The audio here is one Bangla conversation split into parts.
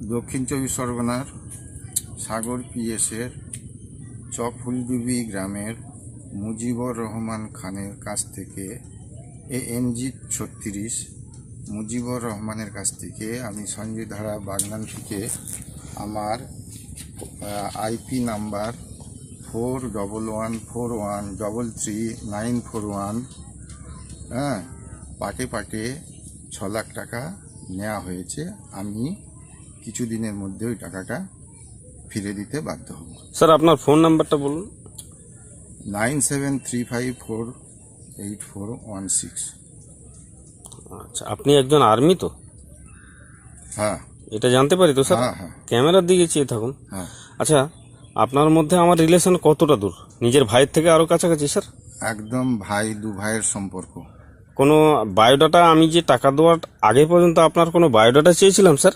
দক্ষিণ চব্বিশ পরগনার সাগর পিএসের চকফুলডুবি গ্রামের মুজিবুর রহমান খানের কাছ থেকে ANG 36 মুজিবুর রহমানের কাছ থেকে আমি সঞ্জয় ধারা বাগনান থেকে আমার IP নাম্বার 4114133941 পাটে 6 লাখ টাকা নেওয়া হয়েছে। আমি কিছুদিনের মধ্যে ওই টাকাটা ফিরে দিতে বাধ্য হব। স্যার আপনার ফোন নাম্বারটা বলুন। 9735484116। আচ্ছা, আপনি একজন আর্মি তো? হ্যাঁ। এটা জানতে পারি তো স্যার? হ্যাঁ। ক্যামেরার দিকে চেয়ে থাকুন। হ্যাঁ। আচ্ছা, আপনার মধ্যে আমার রিলেশন কতটা দূর? নিজের ভাইয়ের থেকে আরো কাছাকাছি স্যার? একদম দু ভাইয়ের সম্পর্ক। কোনো বায়োডাটা, আমি যে টাকা দেওয়ার আগে পর্যন্ত আপনার কোনো বায়োডাটা চেয়েছিলাম স্যার?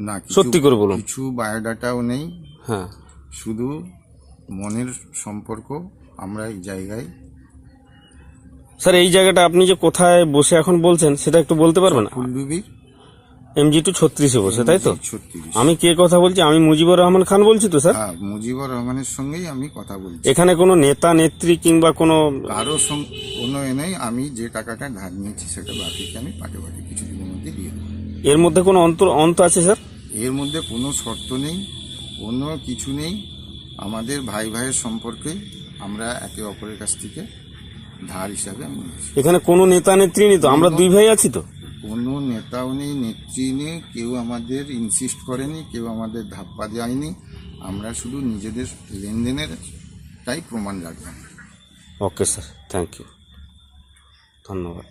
না, সত্যি করে বলুন। কিছু বায়োডাটাও নেই। হ্যাঁ, শুধু মনের সম্পর্ক। আমরা এই জায়গায় স্যার এই জায়গাটা আপনি যে কোথায় বসে এখন বলছেন সেটা একটু বলতে পারবেন? ফুলডুবির MG2 36-এ বসে, তাই তো? 36। আমি কে কথা বলছি? আমি মুজিবুর রহমান খান বলছি তো স্যার? হ্যাঁ, মুজিবুর রহমানের সঙ্গেই আমি কথা বলছি। এখানে কোনো নেতা নেত্রী কিংবা কোনো কারো কোনো নেই। আমি যে টাকাটা ধার নিয়েছি সেটা বাকিকে আমি পাটে কিছুদিনের মধ্যে দিয়ে দেবো। এর মধ্যে কোনো অন্ত আছে স্যার? এর মধ্যে কোনো শর্ত নেই, কোনো কিছু নেই। আমাদের ভাইয়ের সম্পর্কে আমরা একে অপরের কাছ থেকে ধার হিসাবে আমি নিয়েছি। এখানে কোনো নেতা নেত্রী নেই তো? আমরা দুই ভাই আছি তো? কোনো নেতাও নেই, নেত্রী নেই, কেউ আমাদের ইনসিস্ট করেনি, কেউ আমাদের ধাপ্পা দেয়নি। আমরা শুধু নিজেদের লেনদেনের প্রমাণ রাখলাম। ওকে স্যার, থ্যাংক ইউ, ধন্যবাদ।